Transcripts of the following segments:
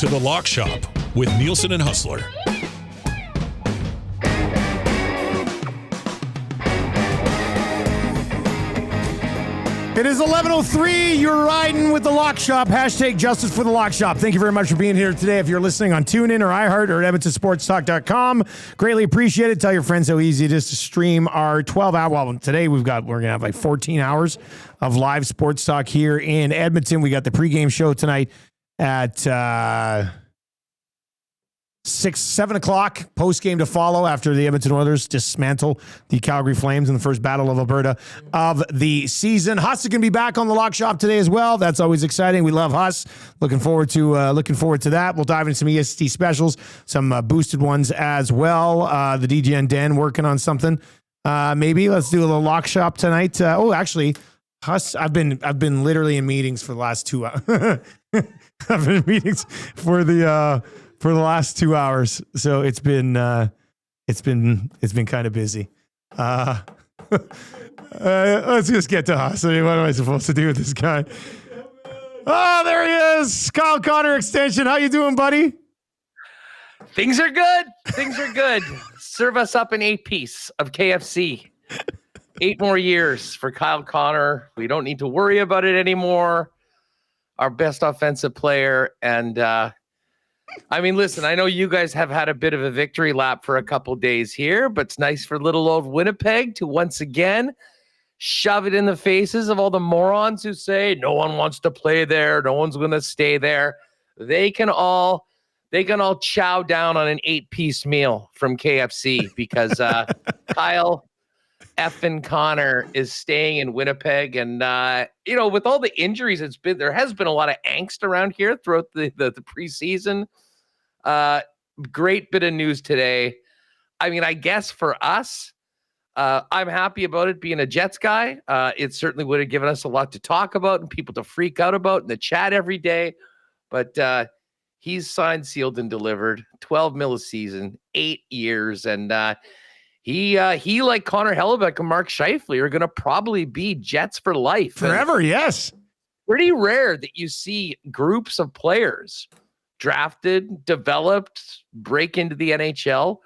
to The Lock Shop with Nielson and Hustler. It is 11:03. You're riding with The Lock Shop. Hashtag justice for The Lock Shop. Thank you very much for being here today. If you're listening on TuneIn or iHeart or at EdmontonSportsTalk.com, greatly appreciate it. Tell your friends how easy it is to stream our 12-hour. Well, today we're going to have like 14 hours of live sports talk here in Edmonton. We got the pregame show tonight at 7 o'clock, post-game to follow after the Edmonton Oilers dismantle the Calgary Flames in the first Battle of Alberta of the season. Huss is going to be back on the Lock Shop today as well. That's always exciting. We love Huss. Looking forward to that. We'll dive into some EST specials, some boosted ones as well. The DGN Den working on something. Maybe let's do a little Lock Shop tonight. Actually, Huss, I've been literally in meetings for the last 2 hours. I've been in meetings for the last 2 hours, so it's been kind of busy. Let's just get to Huss. I mean, what am I supposed to do with this guy? Oh, there he is, Kyle Connor Extension. How you doing, buddy? Things are good. Serve us up an 8-piece of KFC. 8 more years for Kyle Connor. We don't need to worry about it anymore. Our best offensive player, and I mean, listen, I know you guys have had a bit of a victory lap for a couple days here, but it's nice for little old Winnipeg to once again shove it in the faces of all the morons who say no one wants to play there, no one's going to stay there. They can all chow down on an 8-piece meal from KFC because Kyle effing Connor is staying in Winnipeg, and with all the injuries, there has been a lot of angst around here throughout the preseason. Great bit of news today. I mean, I guess for us, I'm happy about it being a Jets guy. It certainly would have given us a lot to talk about and people to freak out about in the chat every day. But he's signed, sealed, and delivered. 12 mil a season, 8 years, and he like Connor Hellebuck and Mark Scheifele are going to probably be Jets for life. Forever, yes. Pretty rare that you see groups of players drafted, developed, break into the NHL,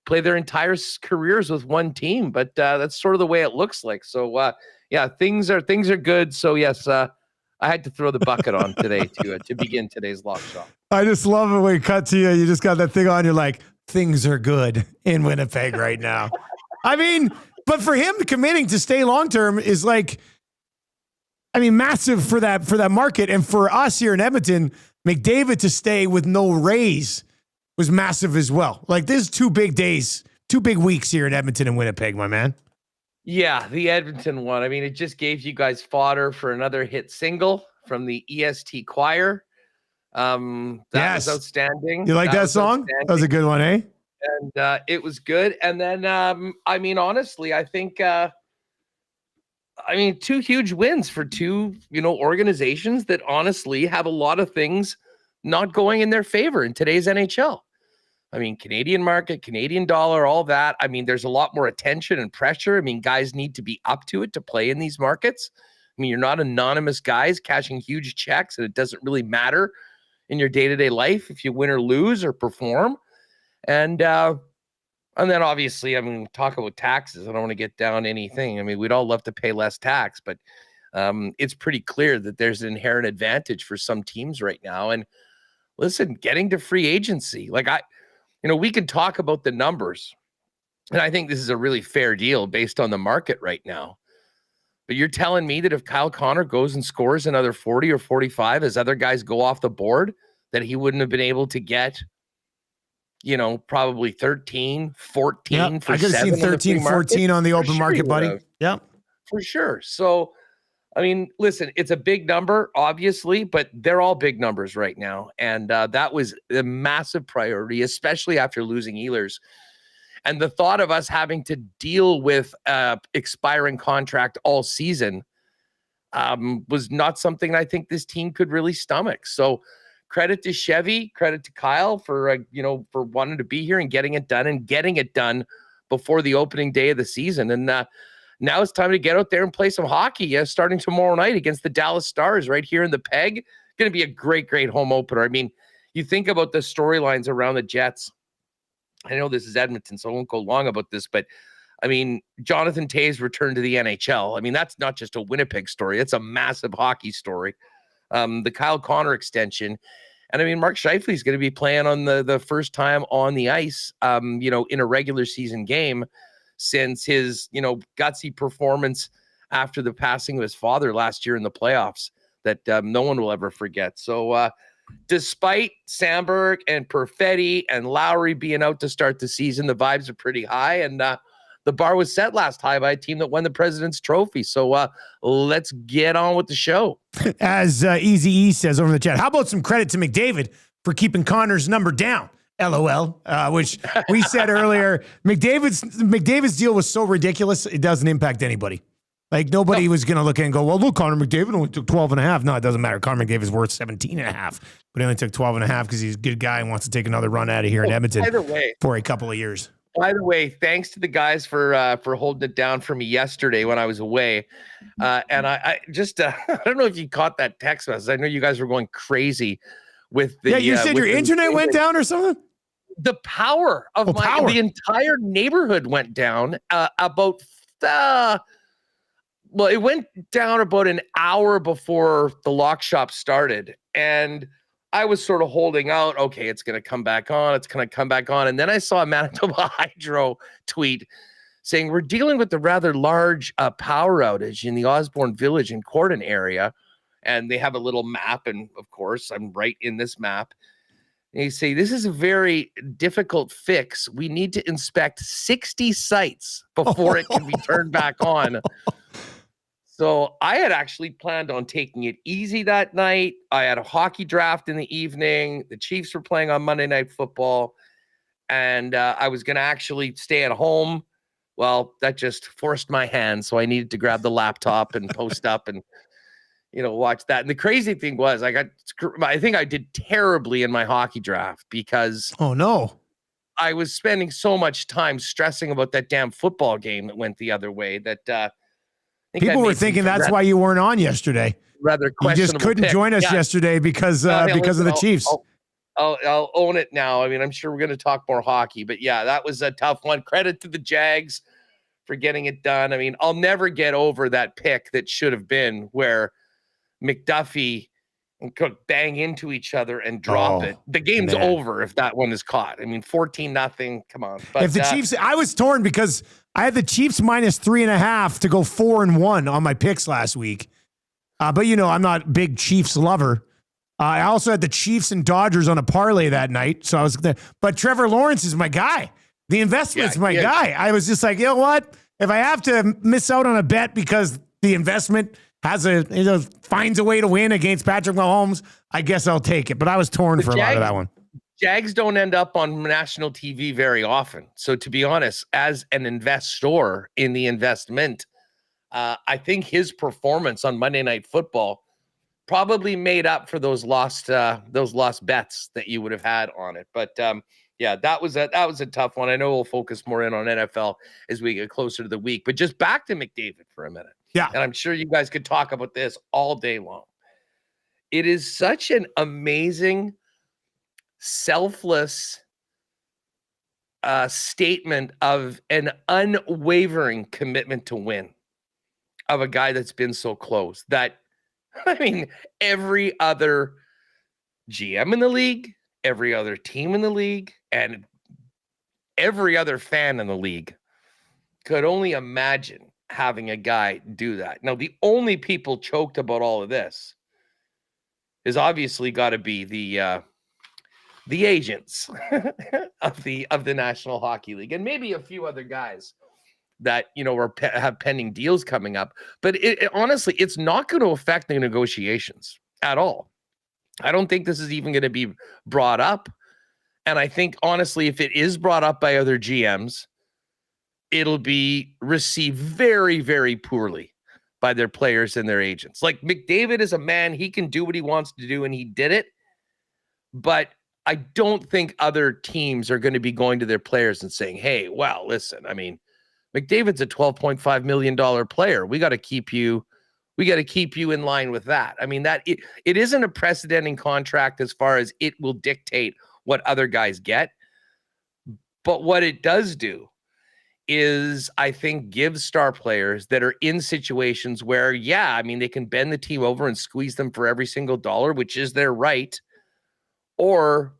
play their entire careers with one team. But that's sort of the way it looks like. So, things are good. So, yes, I had to throw the bucket on today to begin today's Lock Shop. I just love it when we cut to you. You just got that thing on. You're like, things are good in Winnipeg right now. I mean, but for him committing to stay long-term is like, I mean, massive for that market. And for us here in Edmonton, McDavid to stay with no raise was massive as well. Like, there's 2 big days, 2 big weeks here in Edmonton and Winnipeg, my man. Yeah, the Edmonton one. I mean, it just gave you guys fodder for another hit single from the EST Choir. That was outstanding. You like that song? That was a good one, eh? And it was good. And then, I mean, honestly, I think, 2 huge wins for 2, organizations that honestly have a lot of things not going in their favor in today's NHL. I mean, Canadian market, Canadian dollar, all that. I mean, there's a lot more attention and pressure. I mean, guys need to be up to it to play in these markets. I mean, you're not anonymous guys cashing huge checks, and it doesn't really matter in your day-to-day life if you win or lose or perform. And then obviously, I mean, talk about taxes. I don't want to get down anything. I mean, we'd all love to pay less tax, but it's pretty clear that there's an inherent advantage for some teams right now. And listen, getting to free agency, like we can talk about the numbers, and I think this is a really fair deal based on the market right now. But you're telling me that if Kyle Connor goes and scores another 40 or 45 as other guys go off the board, that he wouldn't have been able to get, probably 13, 14 for 7. I could have seen 13, 14 on the open market, buddy. Yeah, for sure. So, I mean, listen, it's a big number, obviously, but they're all big numbers right now. And that was a massive priority, especially after losing Ehlers. And the thought of us having to deal with expiring contract all season was not something I think this team could really stomach. So credit to Chevy, credit to Kyle for wanting to be here and getting it done before the opening day of the season. And now it's time to get out there and play some hockey starting tomorrow night against the Dallas Stars right here in the Peg. Going to be a great, great home opener. I mean, you think about the storylines around the Jets. I know this is Edmonton, so I won't go long about this, but I mean, Jonathan Toews returned to the NHL. I mean, that's not just a Winnipeg story. It's a massive hockey story. The Kyle Connor extension. And I mean, Mark Scheifele is going to be playing on the first time on the ice, in a regular season game since his, gutsy performance after the passing of his father last year in the playoffs that no one will ever forget. So despite Sandberg and Perfetti and Lowry being out to start the season, the vibes are pretty high. And the bar was set last high by a team that won the President's Trophy. So let's get on with the show. As Easy E says over in the chat, how about some credit to McDavid for keeping Connor's number down? LOL, which we said earlier. McDavid's deal was so ridiculous, it doesn't impact anybody. Like, nobody was going to look and go, well, look, Connor McDavid only took 12 and a half. No, it doesn't matter. Connor McDavid's worth 17 and a half, but he only took 12 and a half because he's a good guy and wants to take another run out of here in Edmonton for a couple of years. By the way, thanks to the guys for holding it down for me yesterday when I was away. And I just, I don't know if you caught that text message. I know you guys were going crazy with the. Yeah, you said your internet went down or something? The power of the entire neighborhood went down it went down about an hour before the lock shop started. And I was sort of holding out. Okay, it's going to come back on. It's going to come back on. And then I saw a Manitoba Hydro tweet saying, we're dealing with the rather large power outage in the Osborne Village and Cordon area. And they have a little map. And of course, I'm right in this map. And you say, this is a very difficult fix. We need to inspect 60 sites before it can be turned back on. So I had actually planned on taking it easy that night. I had a hockey draft in the evening. The Chiefs were playing on Monday Night Football. And I was going to actually stay at home. Well, that just forced my hand. So I needed to grab the laptop and post up and, watch that. And the crazy thing was I think I did terribly in my hockey draft because oh no, I was spending so much time stressing about that damn football game that went the other way that people were thinking that's why you weren't on yesterday. Rather questionable. You just couldn't join us yesterday because of the Chiefs. I'll own it now. I mean, I'm sure we're going to talk more hockey, but yeah, that was a tough one. Credit to the Jags for getting it done. I mean, I'll never get over that pick that should have been where McDuffie and Cook bang into each other and drop it. The game's over if that one is caught. I mean, 14-0. Come on. But if the Chiefs, I was torn because I had the Chiefs minus 3.5 to go 4-1 on my picks last week. But I'm not a big Chiefs lover. I also had the Chiefs and Dodgers on a parlay that night. So I was there. But Trevor Lawrence is my guy. The investment's my guy. I was just like, you know what? If I have to miss out on a bet because the investment finds a way to win against Patrick Mahomes, I guess I'll take it. But I was torn for a lot of that one. Jags don't end up on national TV very often. So to be honest, as an investor in the investment, I think his performance on Monday Night Football probably made up for those lost bets that you would have had on it. But that was a tough one. I know we'll focus more in on NFL as we get closer to the week. But just back to McDavid for a minute. Yeah. And I'm sure you guys could talk about this all day long. It is such an amazing, selfless statement of an unwavering commitment to win of a guy that's been so close that, I mean, every other GM in the league, every other team in the league, and every other fan in the league could only imagine having a guy do that. Now, the only people choked about all of this is obviously got to be the agents of the National Hockey League, and maybe a few other guys that have pending deals coming up. But honestly, it's not going to affect the negotiations at all. I don't think this is even going to be brought up. And I think honestly, if it is brought up by other GMs, it'll be received very, very poorly by their players and their agents. Like McDavid is a man, he can do what he wants to do, and he did it. But I don't think other teams are going to be going to their players and saying, hey, well, listen, I mean, McDavid's a $12.5 million player. We got to keep you We got to keep you in line with that. I mean, it isn't a precedenting contract as far as it will dictate what other guys get. But what it does do is, I think, give star players that are in situations where, I mean, they can bend the team over and squeeze them for every single dollar, which is their right. Or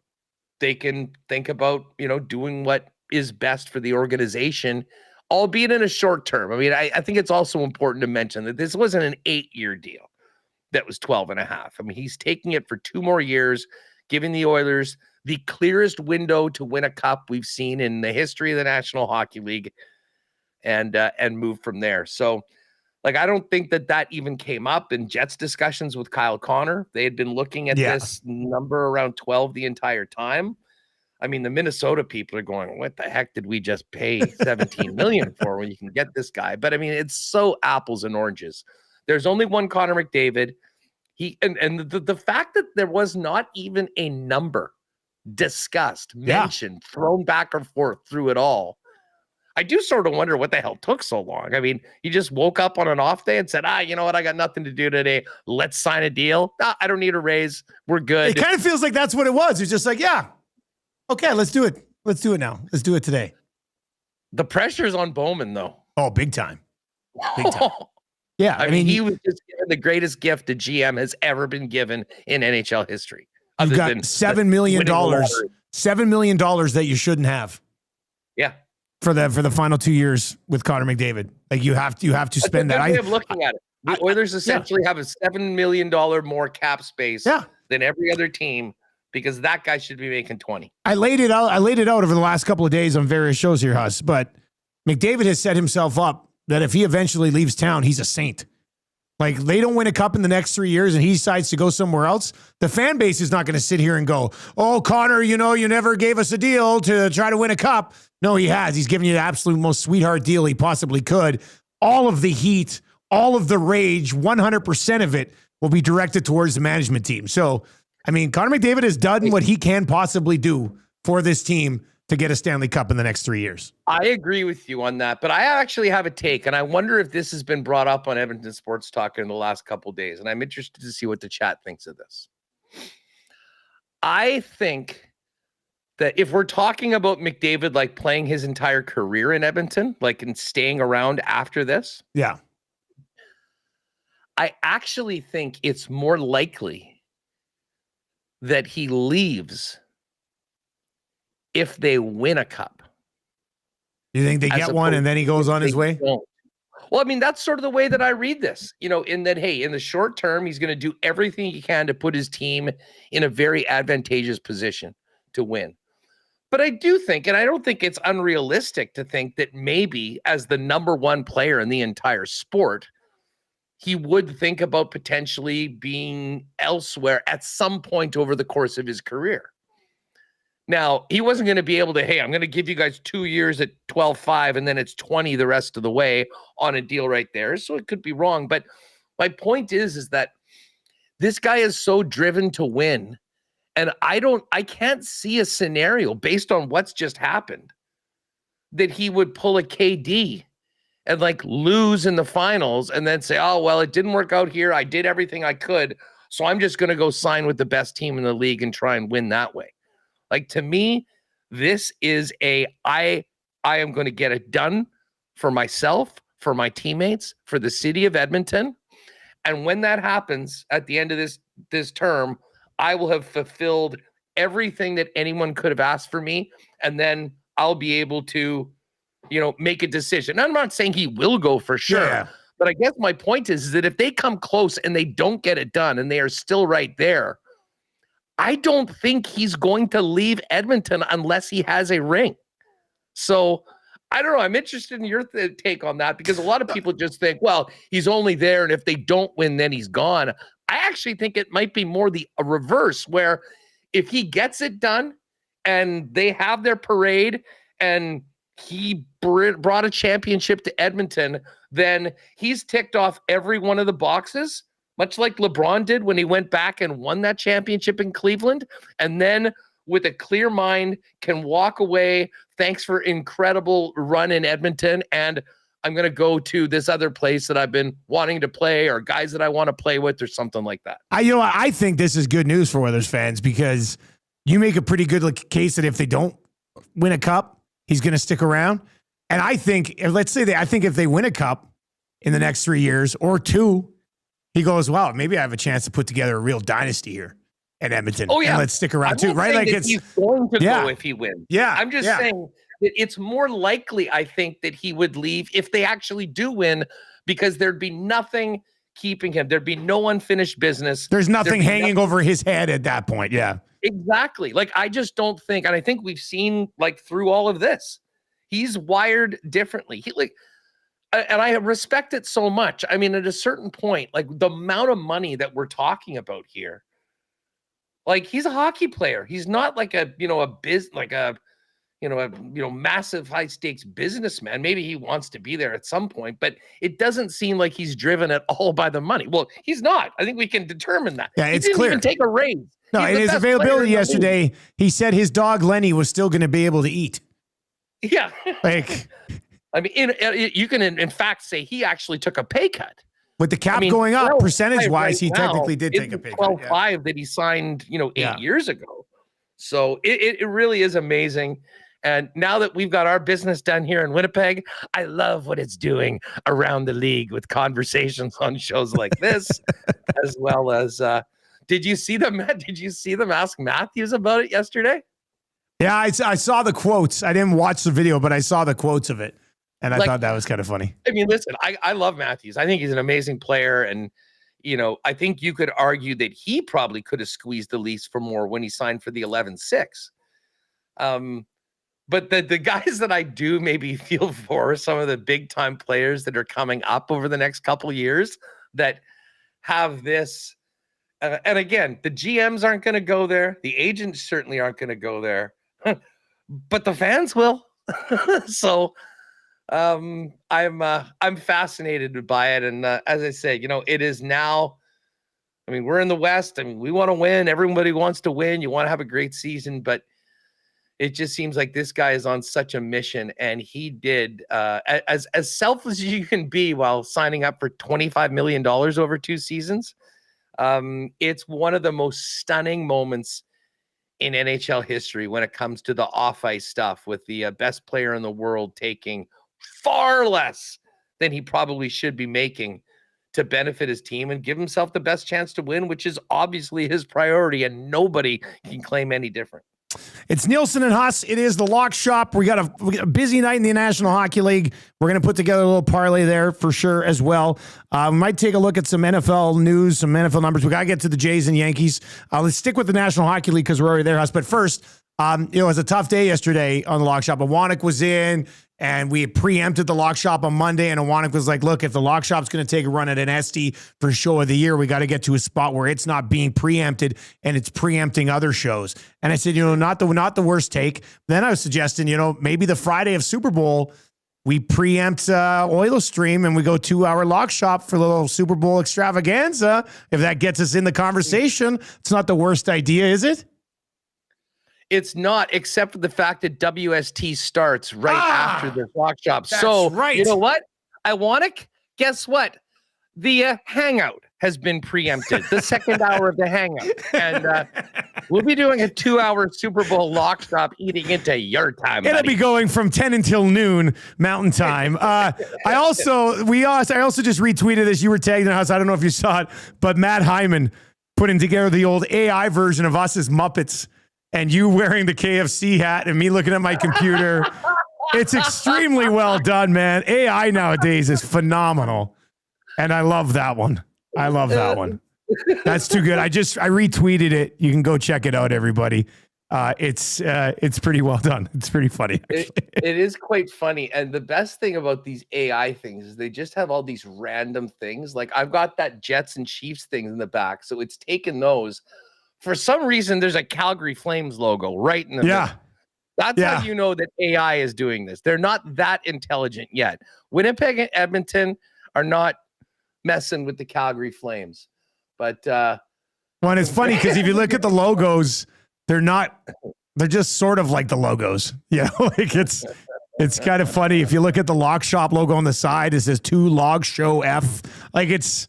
they can think about, doing what is best for the organization, albeit in a short term. I mean, I think it's also important to mention that this wasn't an 8-year deal that was 12.5. I mean, he's taking it for 2 more years, giving the Oilers the clearest window to win a cup we've seen in the history of the National Hockey League, and move from there. So, I don't think that even came up in Jets discussions with Kyle Connor. They had been looking at this number around 12 the entire time. I mean, the Minnesota people are going, what the heck did we just pay $17 million for when you can get this guy? But I mean, it's so apples and oranges. There's only one Connor McDavid. The fact that there was not even a number discussed, mentioned, thrown back and forth through it all. I do sort of wonder what the hell took so long. I mean, he just woke up on an off day and said, you know what? I got nothing to do today. Let's sign a deal. I don't need a raise. We're good. It kind of feels like that's what it was. It's just like, okay, let's do it. Let's do it now. Let's do it today. The pressure's on Bowman, though. Oh, big time. Big time. Yeah. I mean, he was just given the greatest gift a GM has ever been given in NHL history. You've got $7 million. $7 million that you shouldn't have. Yeah. For the final 2 years with Connor McDavid. Like you have to spend that. Way of looking at it. The Oilers essentially have a $7 million more cap space than every other team, because that guy should be making 20. I laid it out over the last couple of days on various shows here, Huss, but McDavid has set himself up that if he eventually leaves town, he's a saint. Like, they don't win a cup in the next 3 years and he decides to go somewhere else, the fan base is not going to sit here and go, oh, Connor, you never gave us a deal to try to win a cup. No, he has. He's given you the absolute most sweetheart deal he possibly could. All of the heat, all of the rage, 100% of it will be directed towards the management team. So, I mean, Connor McDavid has done what he can possibly do for this team to get a Stanley Cup in the next 3 years. I agree with you on that, but I actually have a take, and I wonder if this has been brought up on Edmonton Sports Talk in the last couple of days, and I'm interested to see what the chat thinks of this. I think that if we're talking about McDavid, like, playing his entire career in Edmonton, like, and staying around after this, I actually think it's more likely that he leaves if they win a cup. You think they get one and then he goes on his way? Don't. Well, I mean, that's sort of the way that I read this, in that, hey, in the short term, he's going to do everything he can to put his team in a very advantageous position to win. But I do think, and I don't think it's unrealistic to think that maybe as the number one player in the entire sport, he would think about potentially being elsewhere at some point over the course of his career. Now, he wasn't going to be able to, hey, I'm going to give you guys 2 years at 12.5 and then it's 20 the rest of the way on a deal right there. So it could be wrong. But my point is that this guy is so driven to win. And I can't see a scenario based on what's just happened that he would pull a KD and like lose in the finals and then say, oh, well, it didn't work out here. I did everything I could. So I'm just going to go sign with the best team in the league and try and win that way. Like, to me, this is I am going to get it done for myself, for my teammates, for the city of Edmonton. And when that happens at the end of this term, I will have fulfilled everything that anyone could have asked for me. And then I'll be able to, make a decision. I'm not saying he will go for sure, but I guess my point is that if they come close and they don't get it done and they are still right there, I don't think he's going to leave Edmonton unless he has a ring. So I don't know. I'm interested in your take on that, because a lot of people just think, well, he's only there, and if they don't win, then he's gone. I actually think it might be more the reverse, where if he gets it done and they have their parade and he brought a championship to Edmonton, then he's ticked off every one of the boxes, much like LeBron did when he went back and won that championship in Cleveland, and then with a clear mind can walk away. Thanks for incredible run in Edmonton. And I'm going to go to this other place that I've been wanting to play, or guys that I want to play with, or something like that. I think this is good news for Oilers fans, because you make a pretty good case that if they don't win a cup, he's going to stick around. And I think, if they win a cup in the next 3 years or 2, he goes, wow, maybe I have a chance to put together a real dynasty here at Edmonton. Oh, yeah. And let's stick around too, right? Like he's going to go if he wins. Yeah. I'm just saying that it's more likely, I think, that he would leave if they actually do win, because there'd be nothing keeping him. There'd be no unfinished business. There's nothing hanging over his head at that point. Yeah. Exactly. Like, I just don't think, and I think we've seen through all of this, he's wired differently. And I respect it so much. I mean, at a certain point, the amount of money that we're talking about here, he's a hockey player. He's not a massive high stakes businessman. Maybe he wants to be there at some point, but it doesn't seem like he's driven at all by the money. Well, he's not. I think we can determine that. Yeah, it's he didn't clear. even take a raise. No, in his availability yesterday, he said his dog Lenny was still going to be able to eat. Yeah. I mean, you can in fact say he actually took a pay cut. With the cap going up, percentage-wise, he technically did take a pay cut. 12.5 that he signed, 8 years ago. So it really is amazing. And now that we've got our business done here in Winnipeg, I love what it's doing around the league with conversations on shows like this, as well as. Did you see them ask Matthews about it yesterday? Yeah, I saw the quotes. I didn't watch the video, but I saw the quotes of it. And I thought that was kind of funny. I mean, listen, I love Matthews. I think he's an amazing player. And, I think you could argue that he probably could have squeezed the lease for more when he signed for the 11-6. But the guys that I do maybe feel for, some of the big time players that are coming up over the next couple of years that have this. And again, the GMs aren't going to go there. The agents certainly aren't going to go there, but the fans will. So I'm fascinated by it. And as I say, it is now, I mean, we're in the West. I mean, we want to win. Everybody wants to win. You want to have a great season, but it just seems like this guy is on such a mission, and he did as selfless as you can be while signing up for $25 million over 2 seasons. It's one of the most stunning moments in NHL history when it comes to the off-ice stuff, with the best player in the world taking far less than he probably should be making to benefit his team and give himself the best chance to win, which is obviously his priority, and nobody can claim any different. It's Nielsen and Huss. It is the Lock Shop. We got a busy night in the National Hockey League. We're going to put together a little parlay there for sure as well. We might take a look at some NFL news, some NFL numbers. We got to get to the Jays and Yankees. Let's stick with the National Hockey League because we're already there, Huss. But first, it was a tough day yesterday on the Lock Shop. Awanik was in, and we preempted the Lock Shop on Monday, and Awanik was like, look, if the Lock Shop's going to take a run at an SD for show of the year, we got to get to a spot where it's not being preempted and it's preempting other shows. And I said, not the worst take. Then I was suggesting, maybe the Friday of Super Bowl, we preempt Oilers stream and we go 2-hour Lock Shop for a little Super Bowl extravaganza. If that gets us in the conversation, it's not the worst idea, is it? It's not, except for the fact that WST starts right after the Lock Shop. So, right. You know what? Iwanic, guess what? The Hangout has been preempted, the second hour of the Hangout. And we'll be doing a 2-hour Super Bowl Lock Shop eating into your time, It'll buddy. be going from 10 until noon Mountain Time. I also just retweeted this. You were tagged in the house. I don't know if you saw it, but Matt Hyman putting together the old AI version of us as Muppets, and you wearing the KFC hat and me looking at my computer. It's extremely well done, man. AI nowadays is phenomenal. And I love that one. That's too good. I retweeted it. You can go check it out, everybody. It's pretty well done. It's pretty funny. It is quite funny. And the best thing about these AI things is they just have all these random things. Like I've got that Jets and Chiefs thing in the back. So it's taken those. For some reason, there's a Calgary Flames logo right in the middle. That's how you know that AI is doing this. They're not that intelligent yet. Winnipeg and Edmonton are not messing with the Calgary Flames. But well, and it's funny because if you look at the logos, they're just sort of like the logos. Like It's kind of funny. If you look at the Lock Shop logo on the side, it says "To Log Show F." Like it's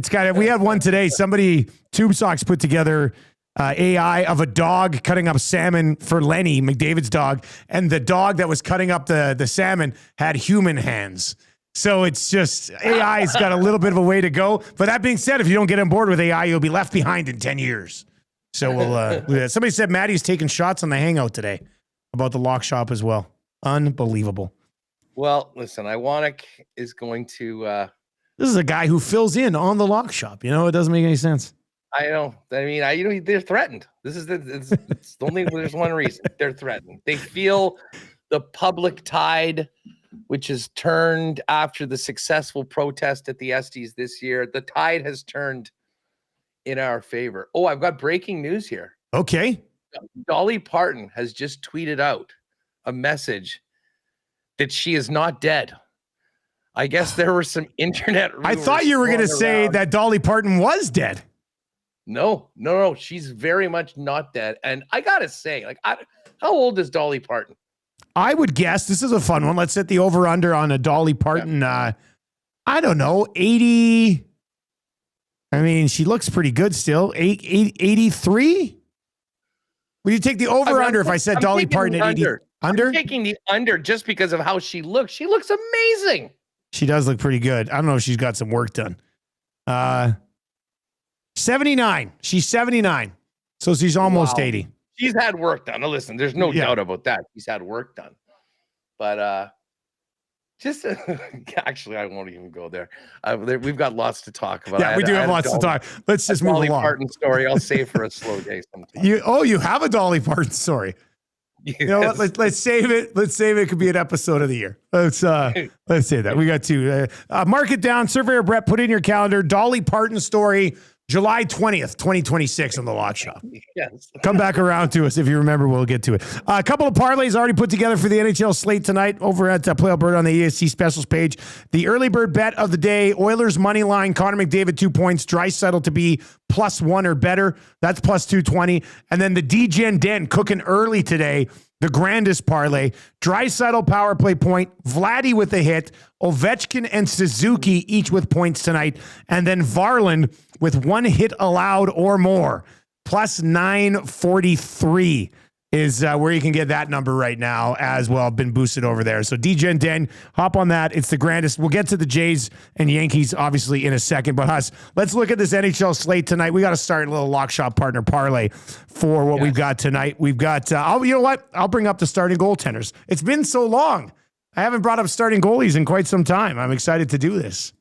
kind of, we had one today. Somebody, Tube Socks, put together AI of a dog cutting up salmon for Lenny, McDavid's dog. And the dog that was cutting up the salmon had human hands. So it's just, AI's got a little bit of a way to go. But that being said, if you don't get on board with AI, you'll be left behind in 10 years. So we'll, somebody said Maddie's taking shots on the hangout today about the Lock Shop as well. Unbelievable. Well, listen, Iwanic is going to... This is a guy who fills in on the Lock Shop. You know, it doesn't make any sense. I know. I mean, they're threatened. It's only, there's one reason. They're threatened. They feel the public tide, which has turned after the successful protest at the Estes this year. The tide has turned in our favor. Oh, I've got breaking news here. Okay. Dolly Parton has just tweeted out a message that she is not dead. I guess there were some internet rumors. I thought you were going to say that Dolly Parton was dead. No. She's very much not dead. And I got to say, like, how old is Dolly Parton? I would guess, this is a fun one. Let's set the over-under on a Dolly Parton. I don't know, 80. I mean, she looks pretty good still. 83? Would you take the over-under if I said Dolly Parton at 80? Under? I'm taking the under just because of how she looks. She looks amazing. She does look pretty good. I don't know if she's got some work done. 79. She's 79. So she's almost 80. She's had work done. Now, listen, there's no doubt about that. She's had work done. But just actually, I won't even go there. We've got lots to talk about. Yeah, we do have lots to talk. Let's just move along. Dolly Parton story. I'll save for a slow day sometime. You have a Dolly Parton story. Yes. You know what? Let's save it. Let's save it. It could be an episode of the year. Let's say that. We got two. Mark it down. Surveyor Brett, put in your calendar. Dolly Parton story, July 20th, 2026 on the Lock Shop. Yes. Come back around to us if you remember. We'll get to it. A couple of parlays already put together for the NHL slate tonight over at Play Alberta on the ESC specials page. The early bird bet of the day, Oilers money line, Connor McDavid 2 points, Draisaitl to be +1 or better. That's +220. And then the DGen Den cooking early today, the grandest parlay, Draisaitl power play point, Vladdy with a hit, Ovechkin and Suzuki each with points tonight, and then Varland with 1 hit allowed or more. +943 is where you can get that number right now as well. Been boosted over there. So DGen Den, hop on that. It's the grandest. We'll get to the Jays and Yankees obviously in a second. But Huss, let's look at this NHL slate tonight. We got to start a little Lock Shop partner parlay for what we've got tonight. We've got, you know what? I'll bring up the starting goaltenders. It's been so long. I haven't brought up starting goalies in quite some time. I'm excited to do this.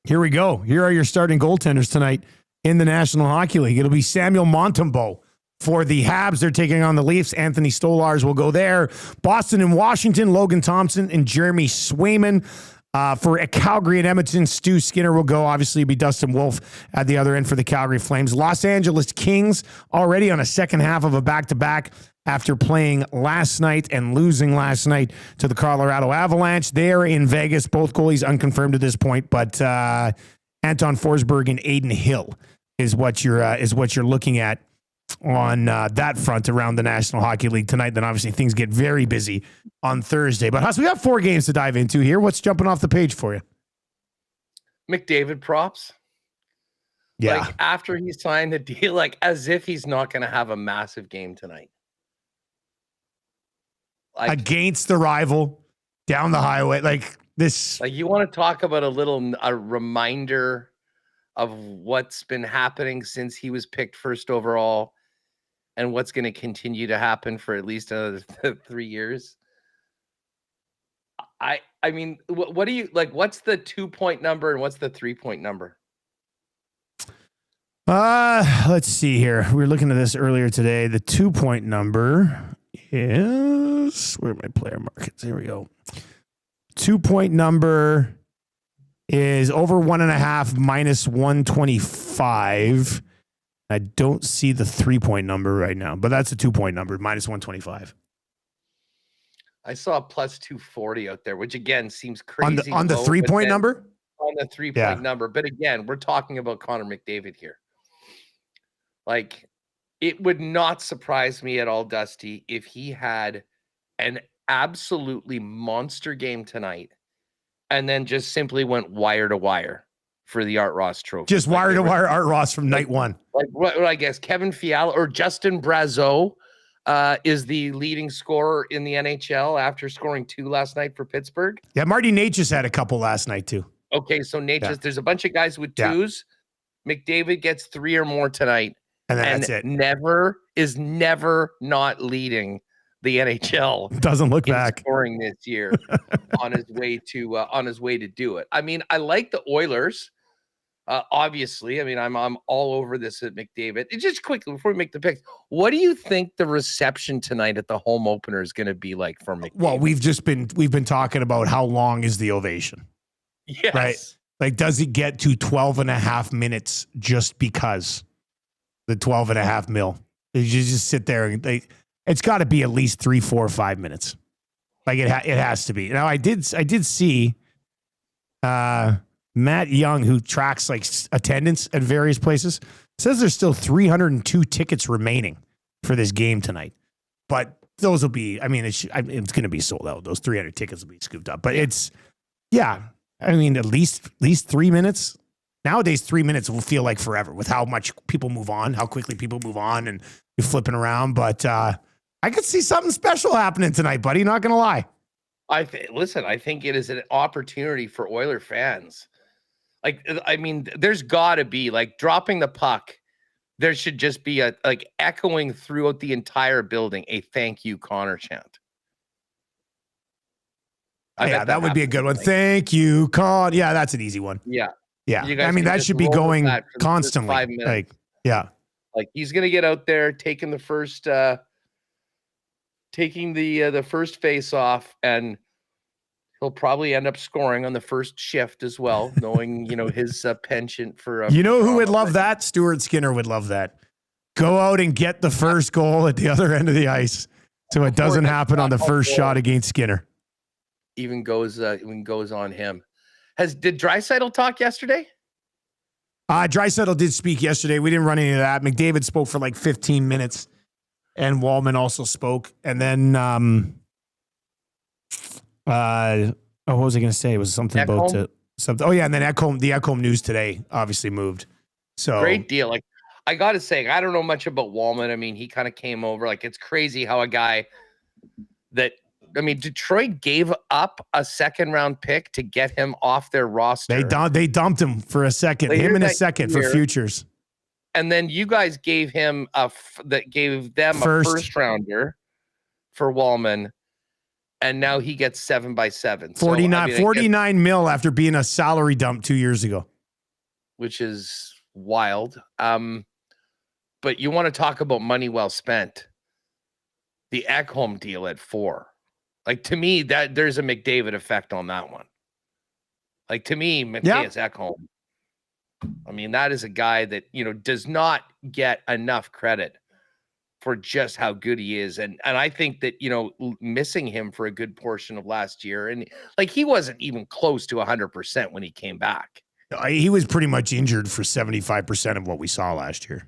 Here we go. Here are your starting goaltenders tonight in the National Hockey League. It'll be Samuel Montembeault for the Habs. They're taking on the Leafs. Anthony Stolars will go there. Boston and Washington, Logan Thompson and Jeremy Swayman. For Calgary and Edmonton, Stu Skinner will go. Obviously, it'll be Dustin Wolf at the other end for the Calgary Flames. Los Angeles Kings already on a second half of a back-to-back after playing last night and losing last night to the Colorado Avalanche. They're in Vegas. Both goalies unconfirmed at this point, but Anton Forsberg and Aiden Hill is what you're looking at on that front around the National Hockey League tonight. Then obviously things get very busy on Thursday. But Huss, we got 4 games to dive into here. What's jumping off the page for you? McDavid props. Yeah. Like after he signed the deal, like as if he's not going to have a massive game tonight. Like, against the rival down the highway. Like this. Like you want to talk about a reminder of what's been happening since he was picked first overall and what's going to continue to happen for at least another 3 years. I mean, what do you like? What's the 2-point number and what's the 3-point number? Let's see here. We were looking at this earlier today. The 2-point number is, where are my player markets? Here we go. 2-point number is over 1.5 -125. I don't see the 3-point number right now, but that's a 2-point number, -125. I saw a +240 out there, which again seems crazy. On the 3-point number? On the 3-point number. But again, we're talking about Connor McDavid here. Like, it would not surprise me at all, Dusty, if he had an absolutely monster game tonight, and then just simply went wire to wire for the Art Ross Trophy. Just wire to wire Art Ross from night one. Like what I guess Kevin Fiala or Justin Brazeau is the leading scorer in the NHL after scoring 2 last night for Pittsburgh. Yeah, Marty Natchez had a couple last night too. Okay, so Natchez, there's a bunch of guys with 2s. McDavid gets 3 or more tonight. And then that's it. Never not leading the NHL. Doesn't look back. Scoring this year on his way to do it. I mean, I like the Oilers. Obviously, I mean, I'm all over this at McDavid. And just quickly before we make the picks, what do you think the reception tonight at the home opener is going to be like for McDavid? Well, we've been talking about how long is the ovation. Yes. Right. Like, does it get to 12 and a half minutes just because the 12 and a half mil? You just sit there and it's got to be at least 3, 4, 5 minutes. Like it has to be. Now I did see Matt Young, who tracks like attendance at various places, says there's still 302 tickets remaining for this game tonight. But those will be, I mean, it's going to be sold out. Those 300 tickets will be scooped up. But I mean, at least 3 minutes. Nowadays, 3 minutes will feel like forever with how much people move on, how quickly people move on, and you're flipping around. But I could see something special happening tonight, buddy. Not going to lie. I think it is an opportunity for Oiler fans. Like, I mean, there's got to be like dropping the puck. There should just be a like echoing throughout the entire building a thank you Connor chant. Yeah, that would be a good one. Thank you, Con. Yeah, that's an easy one. Yeah. Yeah. I mean, that should be going constantly. 5 minutes. Like, yeah. Like he's going to get out there taking the first face off, and he'll probably end up scoring on the first shift as well, knowing, his penchant for who would love that? Stuart Skinner would love that. Go out and get the first goal at the other end of the ice so it doesn't happen on the first shot against Skinner. Even goes on him. Did Draisaitl talk yesterday? Draisaitl did speak yesterday. We didn't run into that. McDavid spoke for like 15 minutes, and Wallman also spoke. And then, what was I going to say? It was something Ekholm? about something. Oh yeah, and then the Ekholm news today obviously moved. So great deal. Like I got to say, I don't know much about Wallman. I mean, he kind of came over. Like it's crazy how a guy Detroit gave up a 2nd-round pick to get him off their roster. They dumped him for a second, him in a second for futures. And then you guys gave him a first rounder for Wallman, and now he gets 7 by 7. 49 mil after being a salary dump 2 years ago, which is wild. But you want to talk about money well spent? The Ekholm deal at 4. Like, to me, that there's a McDavid effect on that one. Like, to me, Matthias Ekholm, I mean, that is a guy that, does not get enough credit for just how good he is. And I think that, missing him for a good portion of last year, and like, he wasn't even close to 100% when he came back. He was pretty much injured for 75% of what we saw last year.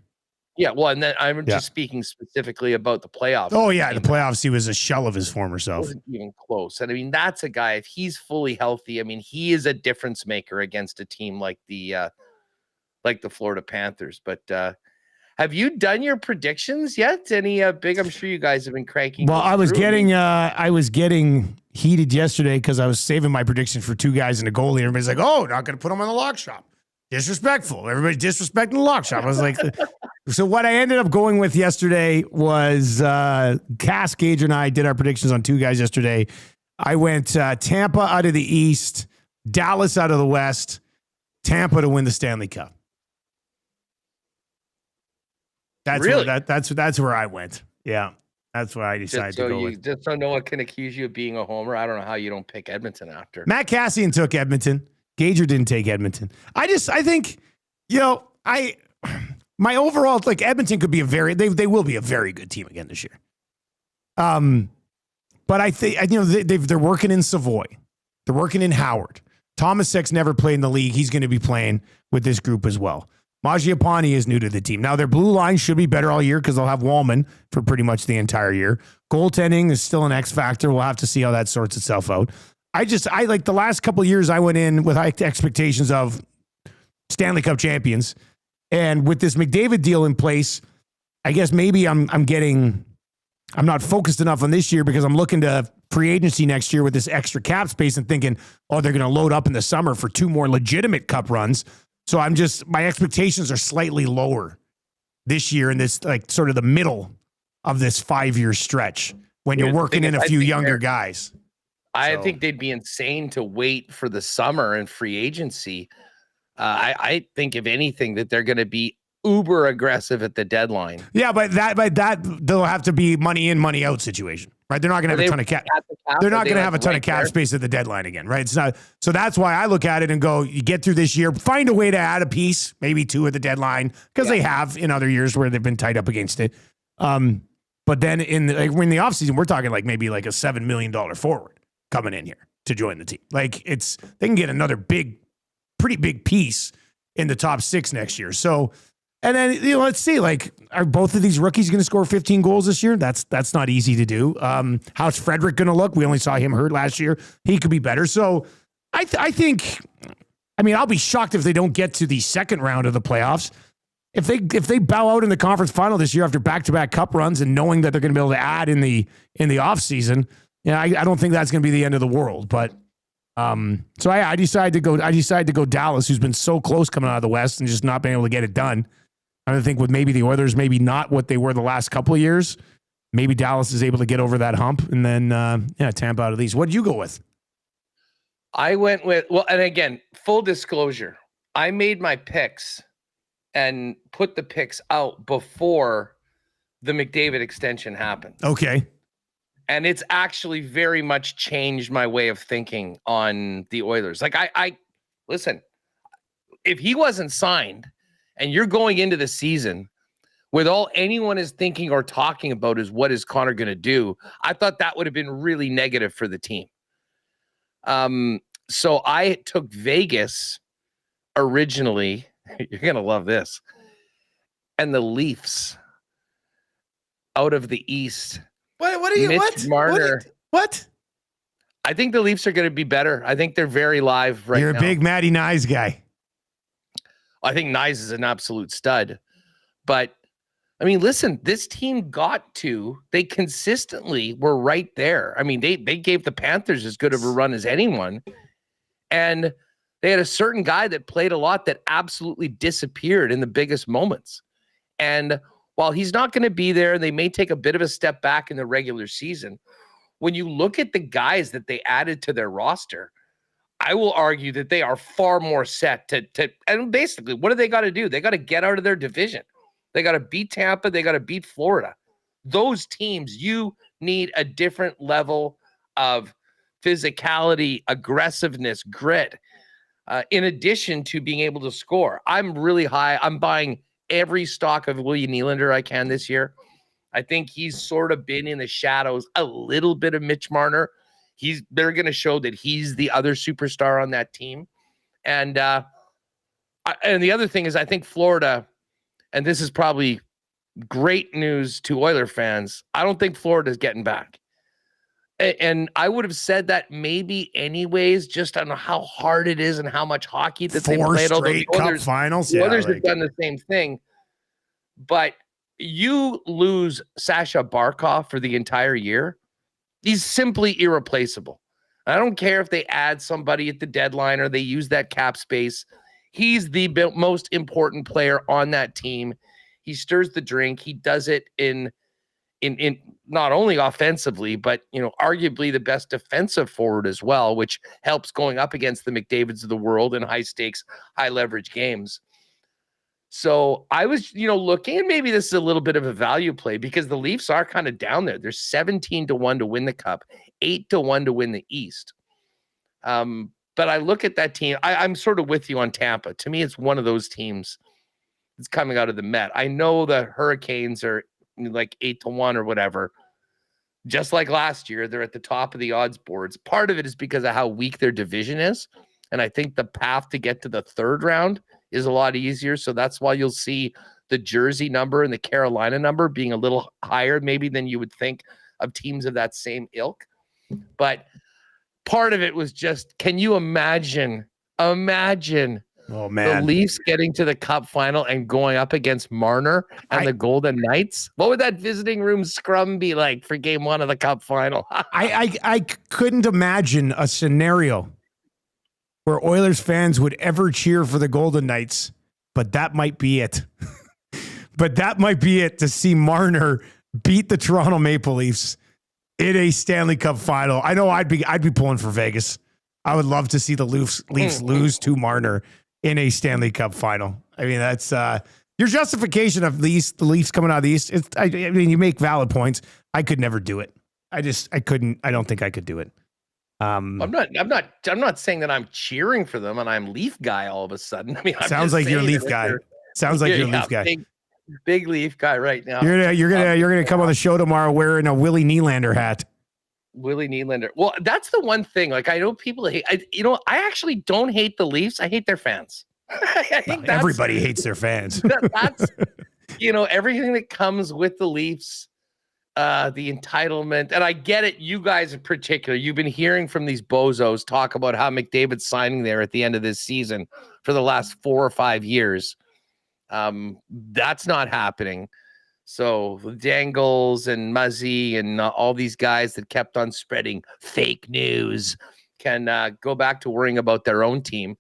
Yeah, well, and then I'm just speaking specifically about the playoffs. Oh, yeah, the playoffs, he was a shell of his former self. Wasn't even close. And I mean, that's a guy, if he's fully healthy, I mean, he is a difference maker against a team like the Florida Panthers. But have you done your predictions yet? Any big? I'm sure you guys have been cranking. Well, I was getting heated yesterday because I was saving my prediction for 2 guys and a goalie. Everybody's like, "Oh, not going to put them on the lock shop." Disrespectful. Everybody's disrespecting the lock shop. I was like, so what I ended up going with yesterday was Cass Gage and I did our predictions on 2 guys yesterday. I went Tampa out of the East, Dallas out of the West, Tampa to win the Stanley Cup. That's really? That's where I went. Yeah, that's where I decided to go with. Just so no one can accuse you of being a homer. I don't know how you don't pick Edmonton after. Matt Cassian took Edmonton. Gager didn't take Edmonton. I think, my overall, like, Edmonton could be they will be a very good team again this year. But I think, they're working in Savoy. They're working in Howard. Thomas Sex's never played in the league. He's going to be playing with this group as well. Mangiapane is new to the team. Now, their blue line should be better all year because they'll have Wallman for pretty much the entire year. Goaltending is still an X factor. We'll have to see how that sorts itself out. I like the last couple of years I went in with high expectations of Stanley Cup champions. And with this McDavid deal in place, I guess maybe I'm not focused enough on this year because I'm looking to free agency next year with this extra cap space and thinking, oh, they're going to load up in the summer for 2 more legitimate cup runs. So my expectations are slightly lower this year in this, like, sort of the middle of this 5-year stretch when you're working in a few younger guys. I think they'd be insane to wait for the summer and free agency. I think, if anything, that they're going to be uber aggressive at the deadline. Yeah, but that they'll have to be money in, money out situation, right? They're not going to have a ton of cap. They're not going to have a ton of cap space at the deadline again, right? It's not. So that's why I look at it and go, you get through this year, find a way to add a piece, maybe 2 at the deadline, because they have in other years where they've been tight up against it. But then in the offseason, we're talking like maybe like a $7 million forward coming in here to join the team. Like they can get another pretty big piece in the top 6 next year. So. And then, let's see, like, are both of these rookies going to score 15 goals this year? That's not easy to do. How's Frederick going to look? We only saw him hurt last year. He could be better. So I think, I'll be shocked if they don't get to the second round of the playoffs. If they bow out in the conference final this year after back-to-back cup runs and knowing that they're going to be able to add in the offseason, I don't think that's going to be the end of the world. But so I decided to go Dallas, who's been so close coming out of the West and just not being able to get it done. I think with maybe the Oilers, maybe not what they were the last couple of years. Maybe Dallas is able to get over that hump, and then Tampa out of these. What did you go with? I went with, and again, full disclosure, I made my picks and put the picks out before the McDavid extension happened. Okay. And it's actually very much changed my way of thinking on the Oilers. Like I listen, if he wasn't signed, and you're going into the season with all anyone is thinking or talking about is what is Connor going to do, I thought that would have been really negative for the team. So I took Vegas originally. You're going to love this. And the Leafs out of the East. What are you? Mitch Marner. What? I think the Leafs are going to be better. I think they're very live right now. You're a big Matty Nyes guy. I think Nyes is an absolute stud. But, listen, this team they consistently were right there. They gave the Panthers as good of a run as anyone. And they had a certain guy that played a lot that absolutely disappeared in the biggest moments. And while he's not going to be there, they may take a bit of a step back in the regular season. When you look at the guys that they added to their roster, I will argue that they are far more set to and basically, what do they got to do? They got to get out of their division. They got to beat Tampa. They got to beat Florida. Those teams, you need a different level of physicality, aggressiveness, grit, in addition to being able to score. I'm really high. I'm buying every stock of William Nylander I can this year. I think he's sort of been in the shadows a little bit of Mitch Marner. They're going to show that he's the other superstar on that team. And the other thing is, I think Florida, and this is probably great news to Oiler fans, I don't think Florida's getting back. And I would have said that maybe anyways, just on how hard it is and how much hockey that they played. 4 straight cup finals. The Oilers have done the same thing. But you lose Sasha Barkov for the entire year, he's simply irreplaceable. I don't care if they add somebody at the deadline or they use that cap space. He's the most important player on that team. He stirs the drink. He does it in not only offensively, but arguably the best defensive forward as well, which helps going up against the McDavids of the world in high stakes, high leverage games. So I was, looking, and maybe this is a little bit of a value play because the Leafs are kind of down there. They're 17-1 to win the Cup, 8-1 to win the East. But I look at that team. I'm sort of with you on Tampa. To me, it's one of those teams that's coming out of the Met. I know the Hurricanes are like 8-1 or whatever. Just like last year, they're at the top of the odds boards. Part of it is because of how weak their division is. And I think the path to get to the third round is a lot easier. So that's why you'll see the Jersey number and the Carolina number being a little higher maybe than you would think of teams of that same ilk. But part of it was just, can you imagine Oh the man, Leafs getting to the Cup final and going up against Marner and the Golden Knights? What would that visiting room scrum be like for game 1 of the Cup final? I couldn't imagine a scenario where Oilers fans would ever cheer for the Golden Knights, but that might be it. But that might be it, to see Marner beat the Toronto Maple Leafs in a Stanley Cup final. I know I'd be pulling for Vegas. I would love to see the Leafs lose to Marner in a Stanley Cup final. I mean, that's your justification of the Leafs coming out of the East. I mean, you make valid points. I could never do it. I couldn't. I don't think I could do it. I'm not saying that I'm cheering for them and I'm Leaf guy all of a sudden. I mean, sounds like you're Leaf guy. Sounds like you're Leaf guy. Big Leaf guy right now. You're gonna come on the show tomorrow wearing a Willie Nylander hat. Willie Nylander. Well, that's the one thing. Like, I know people hate. I actually don't hate the Leafs. I hate their fans. I think everybody hates their fans. That's everything that comes with the Leafs, the entitlement, and I get it. You guys in particular, you've been hearing from these bozos talk about how McDavid's signing there at the end of this season for the last 4 or 5 years. That's not happening. So Dangles and Muzzy and all these guys that kept on spreading fake news can go back to worrying about their own team.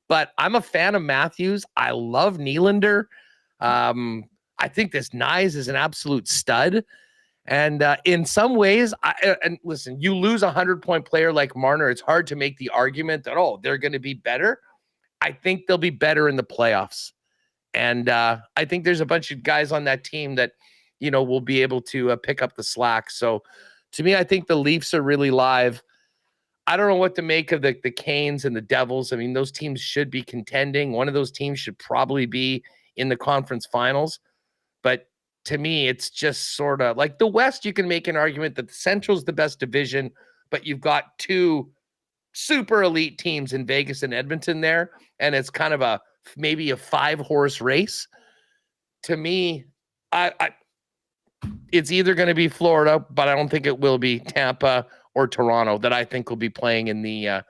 But I'm a fan of Matthews. I love Nylander. I think this Nyes is an absolute stud. And in some ways, and listen, you lose a 100-point player like Marner, it's hard to make the argument that, they're going to be better. I think they'll be better in the playoffs. And I think there's a bunch of guys on that team that, will be able to pick up the slack. So to me, I think the Leafs are really live. I don't know what to make of the Canes and the Devils. I mean, those teams should be contending. One of those teams should probably be in the conference finals. But to me, it's just sort of like the West. You can make an argument that the Central's the best division, but you've got 2 super elite teams in Vegas and Edmonton there. And it's kind of maybe a 5-horse race. To me, it's either going to be Florida, but I don't think it will be Tampa or Toronto that I think will be playing in the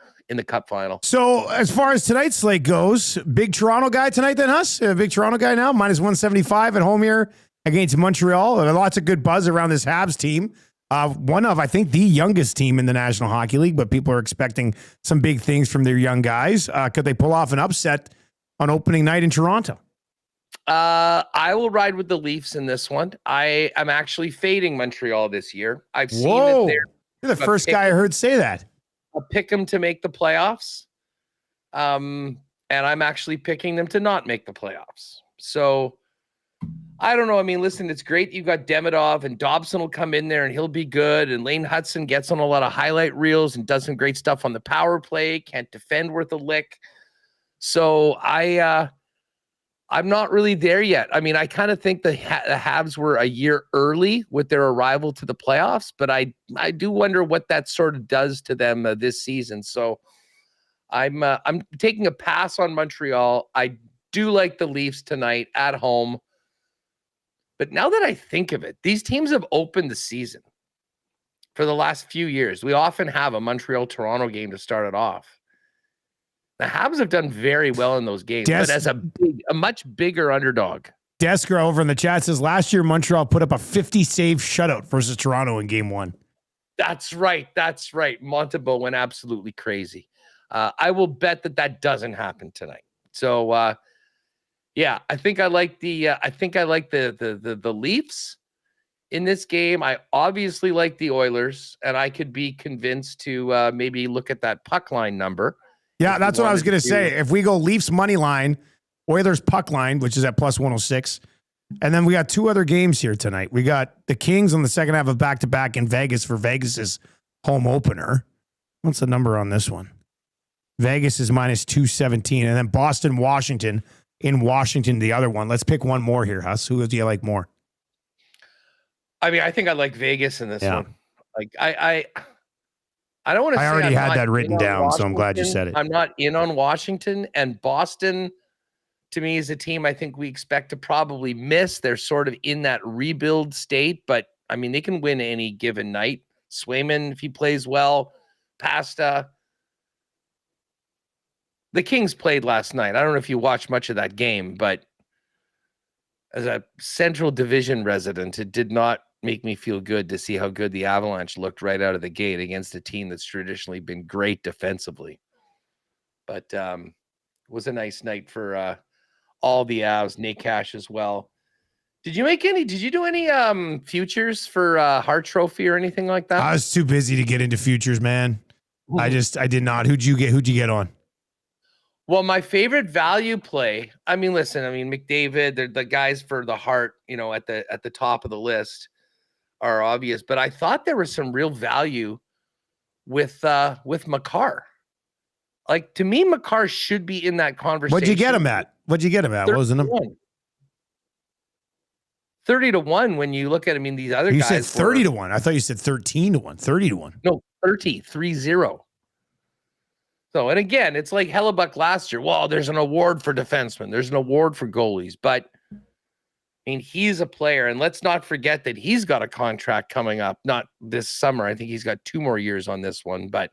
Cup final. So as far as tonight's slate goes, big Toronto guy tonight then, Huss? A big Toronto guy now, minus 175 at home here against Montreal. Lots of good buzz around this Habs team. One of, I think, the youngest team in the National Hockey League, but people are expecting some big things from their young guys. Could they pull off an upset on opening night in Toronto? I will ride with the Leafs in this one. I am actually fading Montreal this year. I've seen it there. You're the first guy I heard say that. I'll pick them to make the playoffs. And I'm actually picking them to not make the playoffs. So I don't know. I mean, listen, it's great. You've got Demidov and Dobson will come in there and he'll be good. And Lane Hudson gets on a lot of highlight reels and does some great stuff on the power play. Can't defend worth a lick. So I'm not really there yet. I mean, I kind of think the Habs were a year early with their arrival to the playoffs, but I do wonder what that sort of does to them this season. So I'm taking a pass on Montreal. I do like the Leafs tonight at home. But now that I think of it, these teams have opened the season for the last few years. We often have a Montreal-Toronto game to start it off. The Habs have done very well in those games, but as a much bigger underdog. Desker over in the chat says last year Montreal put up a 50-save shutout versus Toronto in game 1. That's right. Montembeault went absolutely crazy. I will bet that doesn't happen tonight. So I think I like the Leafs in this game. I obviously like the Oilers, and I could be convinced to maybe look at that puck line number. Yeah, that's what I was going to say. If we go Leafs money line, Oilers puck line, which is at plus 106, and then we got 2 other games here tonight. We got the Kings on the second half of back-to-back in Vegas for Vegas's home opener. What's the number on this one? Vegas is minus 217, and then Boston, Washington in Washington, the other one. Let's pick one more here, Huss. Who do you like more? I mean, I think I like Vegas in this one. Like I don't want to say I already had that written down, so I'm glad you said it. I'm not in on Washington, and Boston, to me, is a team I think we expect to probably miss. They're sort of in that rebuild state, but I mean, they can win any given night. Swayman, if he plays well, Pasta. The Kings played last night. I don't know if you watched much of that game, but as a Central Division resident, it did not make me feel good to see how good the Avalanche looked right out of the gate against a team that's traditionally been great defensively. But it was a nice night for all the Avs, Nate Cash as well. Did you do any futures for Hart Trophy or anything like that? I was too busy to get into futures, man. I did not. Who'd you get on? Well, my favorite value play, McDavid, they're the guys for the Hart, at the top of the list are obvious, but I thought there was some real value with Makar. Like, to me, Makar should be in that conversation. What'd you get him at? What was the number? 30-1 when you look at, these other guys. You said 30-1. I thought you said 13-1. 30-1. No, 30-30. So, and again, it's like Hellebuck last year. Well, there's an award for defensemen. There's an award for goalies. But, he's a player. And let's not forget that he's got a contract coming up. Not this summer. I think he's got 2 more years on this one. But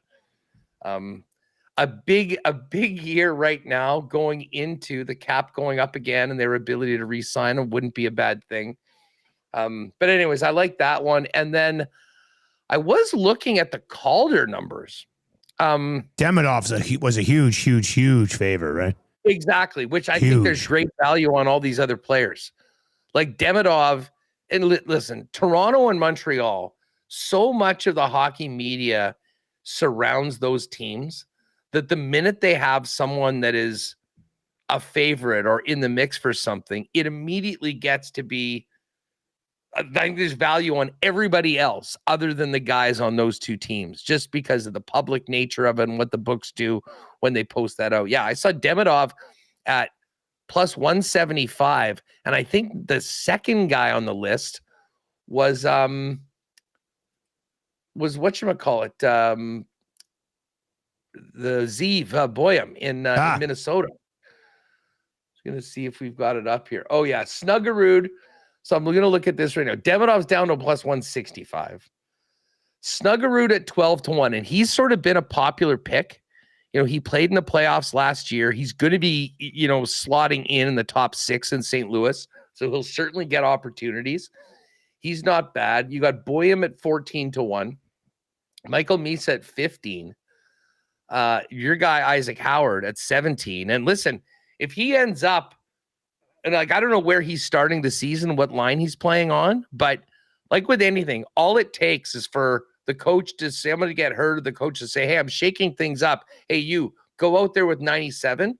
a big year right now, going into the cap going up again, and their ability to re-sign him wouldn't be a bad thing. But anyways, I like that one. And then I was looking at the Calder numbers. Demidov was a huge favorite, right? Exactly, which I think there's great value on all these other players. Like Demidov, and listen, Toronto and Montreal, so much of the hockey media surrounds those teams that the minute they have someone that is a favorite or in the mix for something, it immediately gets to be, I think there's value on everybody else other than the guys on those two teams, just because of the public nature of it and what the books do when they post that out. Yeah, I saw Demidov at plus 175, and I think the second guy on the list was whatchamacallit, the Zeev Boyum in Minnesota. Just going to see if we've got it up here. Oh, yeah, Snuggerud. So I'm going to look at this right now. Demidov's down to plus 165. Snuggerud at 12-1, and he's sort of been a popular pick. He played in the playoffs last year. He's going to be, slotting in the top 6 in St. Louis, so he'll certainly get opportunities. He's not bad. You got Boyum at 14-1. Michael Misa at 15. Your guy, Isaac Howard, at 17. And listen, if he ends up, and I don't know where he's starting the season, what line he's playing on, but like with anything, all it takes is for the coach to say, I'm going to get hurt, or the coach to say, hey, I'm shaking things up. Hey, you go out there with 97,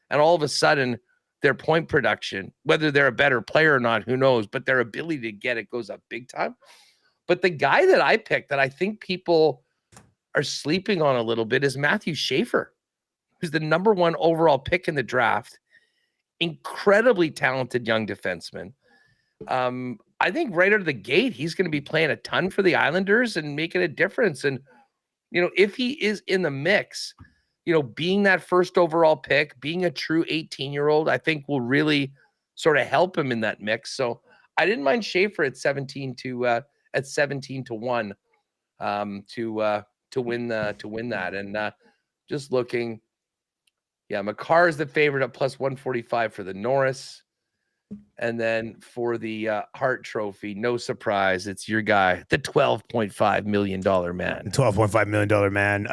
and all of a sudden their point production, whether they're a better player or not, who knows, but their ability to get it goes up big time. But the guy that I picked that I think people are sleeping on a little bit is Matthew Schaefer, who's the number 1 overall pick in the draft. Incredibly talented young defenseman. I think right out of the gate, he's going to be playing a ton for the Islanders and making a difference. And, if he is in the mix, being that first overall pick, being a true 18-year-old, I think will really sort of help him in that mix. So I didn't mind Schaefer at 17-1 to win that. And just looking, yeah, Makar is the favorite at plus 145 for the Norris. And then for the Hart Trophy, no surprise, it's your guy, the $12.5 million man. $12.5 million man.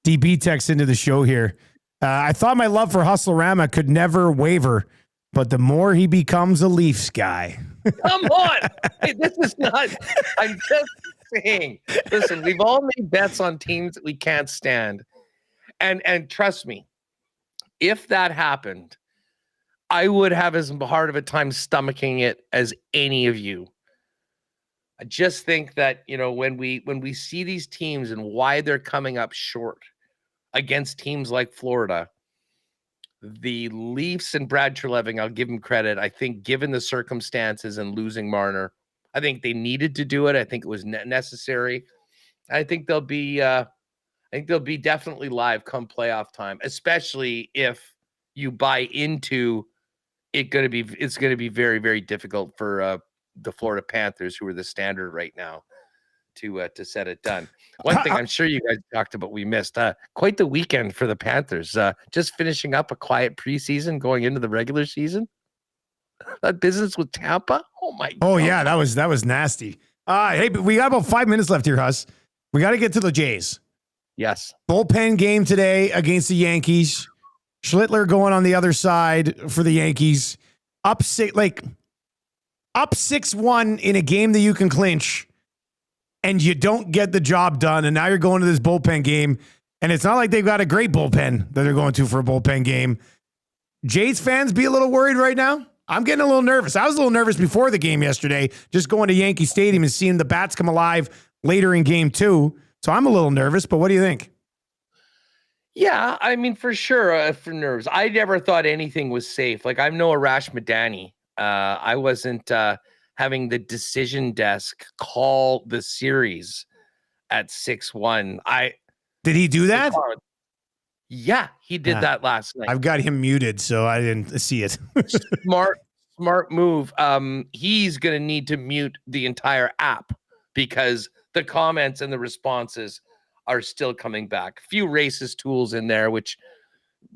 DB texts into the show here. I thought my love for Hustlerama could never waver, but the more he becomes a Leafs guy. Come on. Hey, this is not, I'm just saying. Listen, we've all made bets on teams that we can't stand. And trust me, if that happened, I would have as hard of a time stomaching it as any of you. I just think that, when we see these teams and why they're coming up short against teams like Florida, the Leafs and Brad Treliving, I'll give him credit. I think given the circumstances and losing Marner, I think they needed to do it. I think it was necessary. I think they'll be definitely live come playoff time, especially if you buy into it's going to be very, very difficult for the Florida Panthers, who are the standard right now, to set it done. One thing I'm sure you guys talked about, we missed quite the weekend for the Panthers. Just finishing up a quiet preseason, going into the regular season. That business with Tampa. Oh my! Oh God. yeah, that was nasty. Hey, but we got about 5 minutes left here, Huss. We got to get to the Jays. Yes. Bullpen game today against the Yankees. Schlittler going on the other side for the Yankees. Up 6-1 in a game that you can clinch, and you don't get the job done. And now you're going to this bullpen game, and it's not like they've got a great bullpen that they're going to for a bullpen game. Jays fans be a little worried right now. I'm getting a little nervous. I was a little nervous before the game yesterday, just going to Yankee Stadium and seeing the bats come alive later in game 2. So I'm a little nervous, but what do you think? Yeah, I mean, for sure, for nerves. I never thought anything was safe. Like, I'm no Arash Madani. I wasn't having the decision desk call the series at 6-1. Did he do that? Yeah, he did that last night. I've got him muted, so I didn't see it. Smart move. He's going to need to mute the entire app because the comments and the responses are still coming back. Few racist tools in there, which,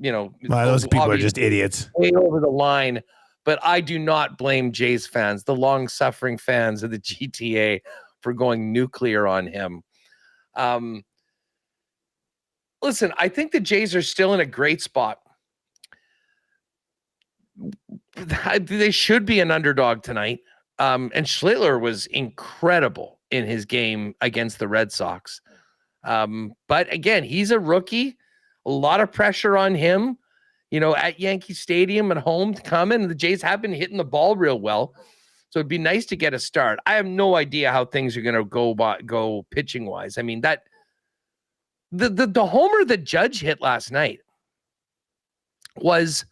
those people are just idiots. Way over the line. But I do not blame Jays fans, the long-suffering fans of the GTA, for going nuclear on him. Listen, I think the Jays are still in a great spot. They should be an underdog tonight. And Schlittler was incredible in his game against the Red Sox. But again, he's a rookie, a lot of pressure on him, at Yankee Stadium at home to come in. The Jays have been hitting the ball real well. So it'd be nice to get a start. I have no idea how things are going to go pitching wise. I mean, that the homer that Judge hit last night was,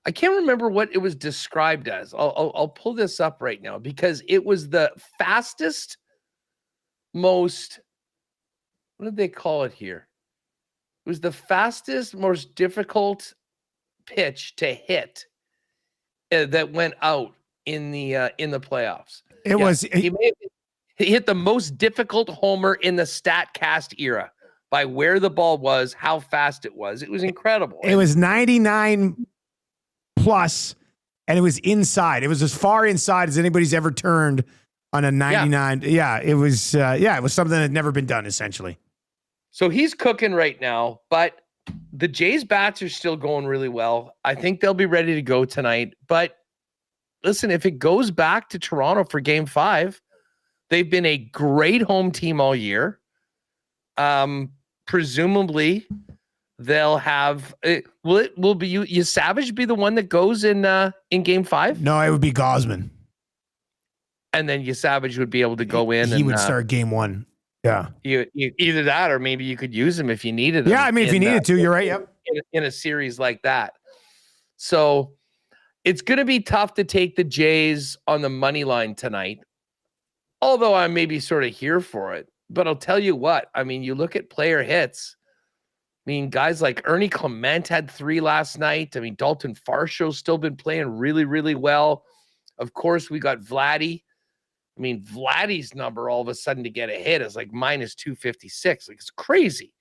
I can't remember what it was described as. I'll pull this up right now because it was the fastest, most, what did they call it here? It was the fastest, most difficult pitch to hit that went out in the playoffs. He hit the most difficult homer in the StatCast era by where the ball was, how fast it was. It was incredible. It was 99 plus, and it was inside. It was as far inside as anybody's ever turned on a 99. Yeah, it was. It was something that had never been done, essentially. So he's cooking right now, but the Jays bats are still going really well. I think they'll be ready to go tonight. But listen, if it goes back to Toronto for Game 5, they've been a great home team all year. Presumably, they'll have. Will be you? Savage be the one that goes in Game 5? No, it would be Gausman, and then you Savage would be able to go in. He would start Game 1. Yeah, you either that or maybe you could use him if you needed him. Yeah, I mean, if you needed to, you're right. Yep. In a series like that, so it's going to be tough to take the Jays on the money line tonight. Although I'm maybe sort of here for it, but I'll tell you what. I mean, you look at player hits. I mean, guys like Ernie Clement had 3 last night. I mean, Dalton Varsho's still been playing really, really well. Of course, we got Vladdy. I mean, Vladdy's number all of a sudden to get a hit is like minus 256. Like, it's crazy.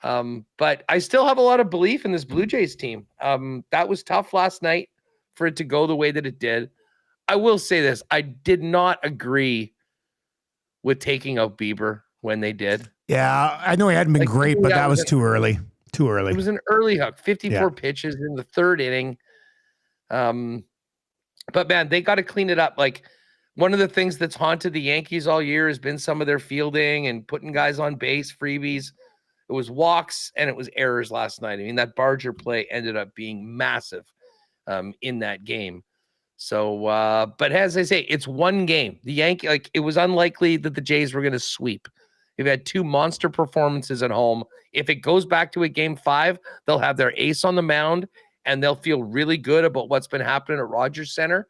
But I still have a lot of belief in this Blue Jays team. That was tough last night for it to go the way that it did. I will say this. I did not agree with taking out Bieber when they did. Yeah, I know he hadn't been great, but that was too early. Too early. It was an early hook. 54 pitches in the 3rd inning. But, man, they got to clean it up. Like, one of the things that's haunted the Yankees all year has been some of their fielding and putting guys on base, freebies. It was walks and it was errors last night. I mean, that Barger play ended up being massive in that game. So, but as I say, it's one game. The Yankee, it was unlikely that the Jays were going to sweep. They've had 2 monster performances at home. If it goes back to a Game 5, they'll have their ace on the mound and they'll feel really good about what's been happening at Rogers Center.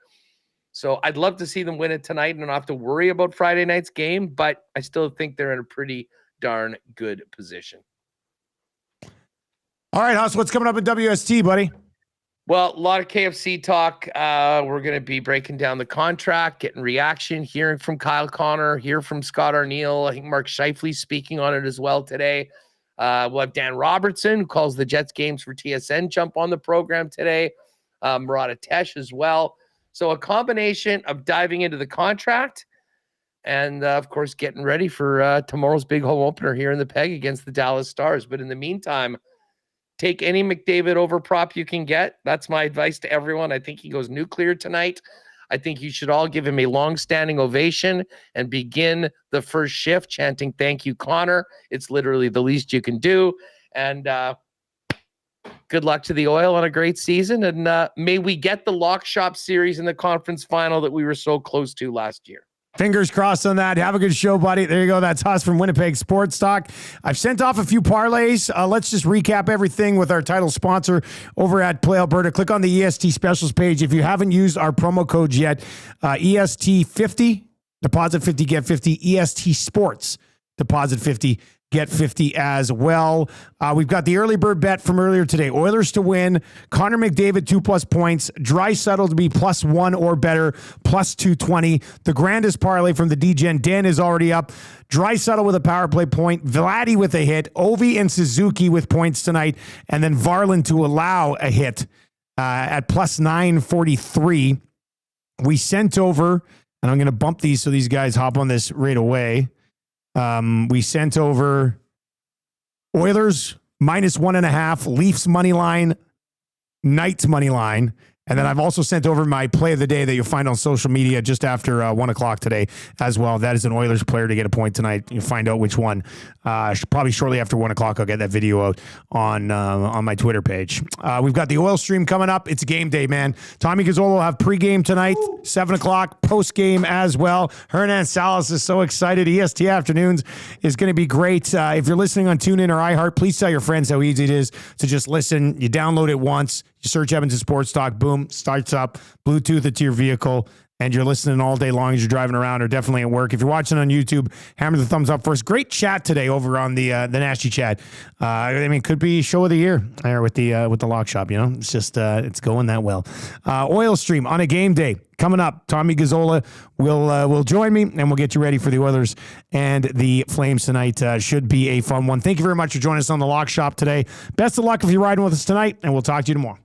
So I'd love to see them win it tonight and not have to worry about Friday night's game, but I still think they're in a pretty darn good position. All right, Huss, what's coming up at WST, buddy? Well, a lot of KFC talk. We're going to be breaking down the contract, getting reaction, hearing from Kyle Connor, hear from Scott Arniel. I think Mark Scheifele's speaking on it as well today. We'll have Dan Robertson, who calls the Jets games for TSN, jump on the program today. Murata Tesh as well. So a combination of diving into the contract and, of course, getting ready for tomorrow's big home opener here in the Peg against the Dallas Stars. But in the meantime, take any McDavid over prop you can get. That's my advice to everyone. I think he goes nuclear tonight. I think you should all give him a long-standing ovation and begin the first shift chanting, "Thank you, Connor." It's literally the least you can do. And good luck to the Oil on a great season. And may we get the Lock Shop series in the conference final that we were so close to last year. Fingers crossed on that. Have a good show, buddy. There you go. That's Huss from Winnipeg Sports Talk. I've sent off a few parlays. Let's just recap everything with our title sponsor over at Play Alberta. Click on the EST specials page. If you haven't used our promo codes yet, EST50, deposit 50, get 50, EST Sports, deposit 50, get 50 as well. We've got the early bird bet from earlier today. Oilers to win. Connor McDavid, 2+ points. Draisaitl to be +1 or better, +220. The grandest parlay from the DGen. Dan is already up. Draisaitl with a power play point. Vladdy with a hit. Ovi and Suzuki with points tonight. And then Varland to allow a hit at +943. We sent over, and I'm going to bump these so these guys hop on this right away. We sent over Oilers -1.5, Leafs money line, Knights money line. And then I've also sent over my play of the day that you'll find on social media just after 1 o'clock today as well. That is an Oilers player to get a point tonight. You'll find out which one. Probably shortly after 1 o'clock, I'll get that video out on my Twitter page. We've got the Oil stream coming up. It's game day, man. Tommy Gazzola will have pregame tonight, 7 o'clock, postgame as well. Hernan Salas is so excited. EST Afternoons is going to be great. If you're listening on TuneIn or iHeart, please tell your friends how easy it is to just listen. You download it once. You search Edmonton Sports Talk, boom, starts up, Bluetooth it to your vehicle, and you're listening all day long as you're driving around or definitely at work. If you're watching on YouTube, hammer the thumbs up for us. Great chat today over on the Nasty Chat. I mean, could be show of the year there with the Lock Shop. You know, it's just it's going that well. Oil stream on a game day coming up. Tommy Gazzola will join me, and we'll get you ready for the Oilers and the Flames tonight. Should be a fun one. Thank you very much for joining us on the Lock Shop today. Best of luck if you're riding with us tonight, and we'll talk to you tomorrow.